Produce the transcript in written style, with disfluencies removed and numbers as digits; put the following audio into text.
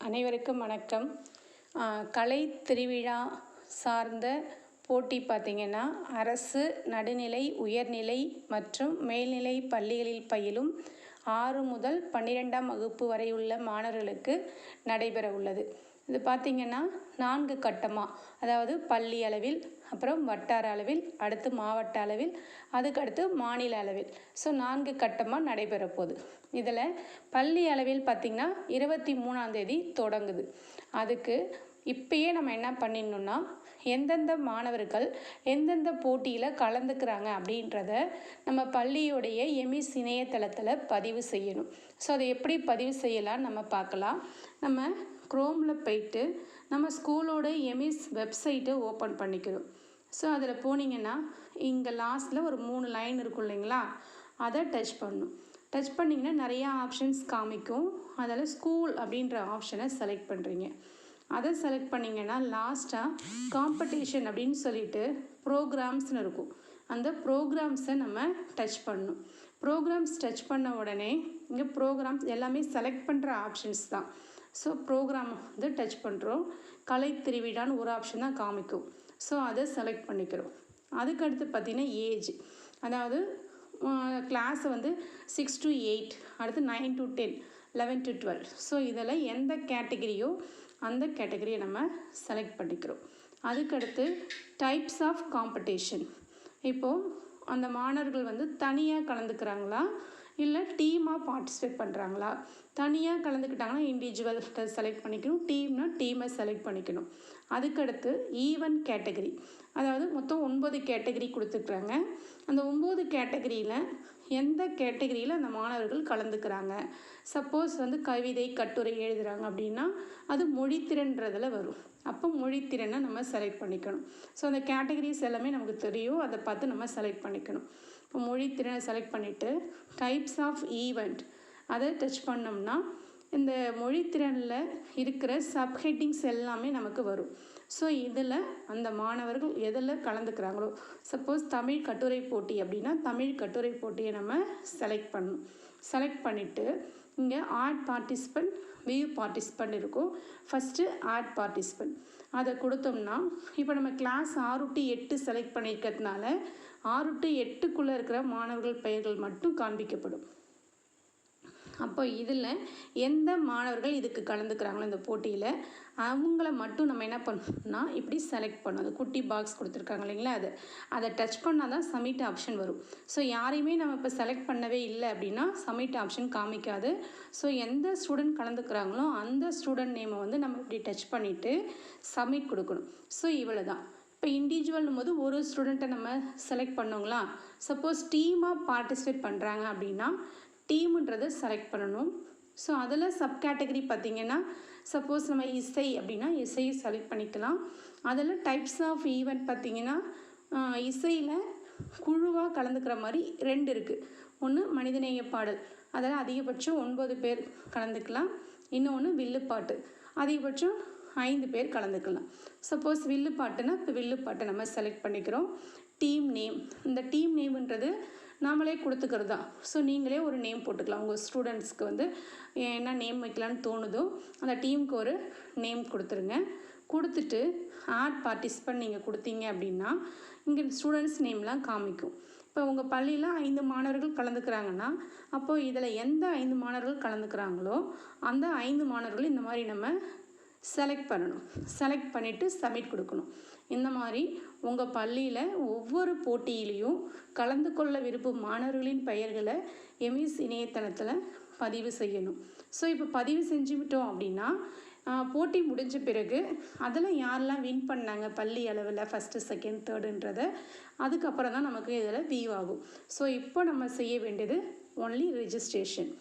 அனைவருக்கும் வணக்கம். கலை திருவிழா சார்ந்த போட்டி பார்த்திங்கன்னா, அரசு, நடுநிலை, உயர்நிலை மற்றும் மேல்நிலை பள்ளிகளில் பயிலும் 6 முதல் 12ஆம் வகுப்பு வரை உள்ள மாணவர்களுக்கு நடைபெற உள்ளது. இது பார்த்திங்கன்னா 4 கட்டமாக, அதாவது பள்ளி அளவில், அப்புறம் வட்டார அளவில், அடுத்து மாவட்ட அளவில், அதுக்கடுத்து மாநில அளவில். ஸோ 4 கட்டமாக நடைபெற போகுது. இதில் பள்ளி அளவில் பார்த்திங்கன்னா 23ஆம் தேதி தொடங்குது. அதுக்கு இப்பயே நம்ம என்ன பண்ணிடணுன்னா, எந்தெந்த மாணவர்கள் எந்தெந்த போட்டியில் கலந்துக்கிறாங்க அப்படின்றத நம்ம பள்ளியோடைய எமிஸ் இணையதளத்தில் பதிவு செய்யணும். ஸோ அதை எப்படி பதிவு செய்யலான்னு நம்ம பார்க்கலாம். நம்ம குரோமில் போயிட்டு நம்ம ஸ்கூலோட எமிஸ் வெப்சைட்டை ஓப்பன் பண்ணிக்கிறோம். ஸோ அதில் போனீங்கன்னா இங்கே லாஸ்ட்டில் ஒரு 3 லைன் இருக்கும் இல்லைங்களா, அதை டச் பண்ணணும். டச் பண்ணிங்கன்னா நிறையா ஆப்ஷன்ஸ் காமிக்கும். அதில் ஸ்கூல் அப்படின்ற ஆப்ஷனை செலக்ட் பண்ணுறீங்க. அதை செலக்ட் பண்ணிங்கன்னா லாஸ்ட்டாக காம்படிஷன் அப்படின்னு சொல்லிட்டு ப்ரோக்ராம்ஸ்னு இருக்கும். அந்த ப்ரோக்ராம்ஸை நம்ம டச் பண்ணணும். ப்ரோக்ராம்ஸ் டச் பண்ண உடனே இங்கே ப்ரோக்ராம்ஸ் எல்லாமே செலக்ட் பண்ணுற ஆப்ஷன்ஸ் தான். ஸோ ப்ரோக்ராம் வந்து டச் பண்ணுறோம். கலை திருவிழான்னு ஒரு ஆப்ஷன் தான் காமிக்கும். ஸோ அதை செலக்ட் பண்ணிக்கிறோம். அதுக்கடுத்து பார்த்திங்கன்னா ஏஜ், அதாவது கிளாஸை வந்து 6 to 8, அடுத்து 9 to 10, 11 to 12. ஸோ இதில் எந்த கேட்டகிரியோ அந்த கேட்டகிரியை நம்ம செலக்ட் பண்ணிக்கிறோம். அதுக்கடுத்து டைப்ஸ் ஆஃப் காம்படிஷன், இப்போது அந்த மாணவர்கள் வந்து தனியாக கலந்துக்கிறாங்களா இல்லை டீமாக பார்ட்டிசிபேட் பண்ணுறாங்களா. தனியாக கலந்துக்கிட்டாங்கன்னா இண்டிவிஜுவல் செலக்ட் பண்ணிக்கணும், டீம்னா டீமை செலக்ட் பண்ணிக்கணும். அதுக்கடுத்து ஈவென்ட் கேட்டகரி, அதாவது மொத்தம் 9 கேட்டகரி கொடுத்துருக்குறாங்க. அந்த 9 கேட்டகரியில் எந்த கேட்டகரியில் அந்த மாணவர்கள் கலந்துக்கிறாங்க. சப்போஸ் வந்து கவிதை கட்டுரை எழுதுகிறாங்க அப்படின்னா அது மொழித்திறன்றதில் வரும். அப்போ மொழித்திறனை நம்ம செலக்ட் பண்ணிக்கணும். ஸோ அந்த கேட்டகரிஸ் எல்லாமே நமக்கு தெரியும், அதை பார்த்து நம்ம செலக்ட் பண்ணிக்கணும். இப்போ மொழித்திறனை செலக்ட் பண்ணிவிட்டு டைப்ஸ் ஆஃப் ஈவெண்ட் அதை டச் பண்ணோம்னா இந்த மொழித்திறனில் இருக்கிற சப்ஹெட்டிங்ஸ் எல்லாமே நமக்கு வரும். ஸோ இதில் அந்த மாணவர்கள் எதில் கலந்துக்கிறாங்களோ, சப்போஸ் தமிழ் கட்டுரை போட்டி அப்படின்னா தமிழ் கட்டுரை போட்டியை நம்ம செலக்ட் பண்ணணும். செலக்ட் பண்ணிவிட்டு இங்கே ஆட் பார்ட்டிசிபெண்ட், வியூ பார்ட்டிசிபெண்ட் இருக்கும். ஃபஸ்ட்டு ஆட் பார்ட்டிசிபெண்ட் அதை கொடுத்தோம்னா, இப்போ நம்ம கிளாஸ் 6 to 8 செலக்ட் பண்ணியிருக்கிறதுனால 6 to 8க்குள்ளே இருக்கிற மாணவர்கள் பெயர்கள் மட்டும் காண்பிக்கப்படும். அப்போ இதில் எந்த மாணவர்கள் இதுக்கு கலந்துக்கிறாங்களோ இந்த போட்டியில் அவங்கள மட்டும் நம்ம என்ன பண்ணணும்னா இப்படி செலக்ட் பண்ணணும். அது குட்டி பாக்ஸ் கொடுத்துருக்காங்க இல்லைங்களா, அதை டச் பண்ணால் தான் சப்மிட் ஆப்ஷன் வரும். ஸோ யாரையுமே நம்ம இப்போ செலக்ட் பண்ணவே இல்லை அப்படின்னா சப்மிட் ஆப்ஷன் காமிக்காது. ஸோ எந்த ஸ்டூடெண்ட் கலந்துக்கிறாங்களோ அந்த ஸ்டூடெண்ட் நேமை வந்து நம்ம இப்படி டச் பண்ணிவிட்டு சப்மிட் கொடுக்கணும். ஸோ இவ்வளோ தான். இப்போ இண்டிவிஜுவல்னும் போது ஒரு ஸ்டூடெண்ட்டை நம்ம செலக்ட் பண்ணோங்களா. சப்போஸ் டீமாக பார்ட்டிசிபேட் பண்ணுறாங்க அப்படின்னா டீமுன்றதை செலக்ட் பண்ணணும். ஸோ அதில் சப் கேட்டகரி பார்த்திங்கன்னா சப்போஸ் நம்ம இசை அப்படின்னா இசையை செலக்ட் பண்ணிக்கலாம். அதில் டைப்ஸ் ஆஃப் ஈவெண்ட் பார்த்திங்கன்னா இசையில் குழுவாக கலந்துக்கிற மாதிரி 2 இருக்குது. ஒன்று மனிதநேய பாடல், அதில் அதிகபட்சம் 9 பேர் கலந்துக்கலாம். இன்னொன்று வில்லுப்பாட்டு, அதிகபட்சம் 5 பேர் கலந்துக்கலாம். சப்போஸ் வில்லுப்பாட்டுனா இப்போ வில்லுப்பாட்டை நம்ம செலக்ட் பண்ணிக்கிறோம். டீம் நேம், இந்த டீம் நேம்ன்றது நாமளே கொடுத்துக்கிறது தான். ஸோ நீங்களே ஒரு நேம் போட்டுக்கலாம். உங்கள் ஸ்டூடெண்ட்ஸ்க்கு வந்து என்ன நேம் வைக்கலான்னு தோணுதோ அந்த டீமுக்கு ஒரு நேம் கொடுத்துருங்க. கொடுத்துட்டு ஆட் பார்ட்டிசிபெண்ட் நீங்கள் கொடுத்தீங்க அப்படின்னா இங்கே ஸ்டூடெண்ட்ஸ் நேம்லாம் காமிக்கும். இப்போ உங்கள் பள்ளியில் 5 மாணவர்கள் கலந்துக்கிறாங்கன்னா அப்போது இதில் எந்த 5 மாணவர்கள் கலந்துக்கிறாங்களோ அந்த 5 மாணவர்கள் இந்த மாதிரி நம்ம செலக்ட் பண்ணணும். செலக்ட் பண்ணிவிட்டு சப்மிட் கொடுக்கணும். இந்த மாதிரி உங்கள் பள்ளியில் ஒவ்வொரு போட்டியிலையும் கலந்து கொள்ள விரும்பும் மாணவர்களின் பெயர்களை எமிஸ் இணையதளத்தில் பதிவு செய்யணும். ஸோ இப்போ பதிவு செஞ்சுவிட்டோம் அப்படின்னா போட்டி முடிஞ்ச பிறகு அதில் யாரெல்லாம் வின் பண்ணாங்க பள்ளி அளவில் ஃபஸ்ட்டு, செகண்ட், தேர்டுன்றதை அதுக்கப்புறம் தான் நமக்கு இதில் வியூ ஆகும். ஸோ இப்போ நம்ம செய்ய வேண்டியது ஒன்லி ரெஜிஸ்ட்ரேஷன்.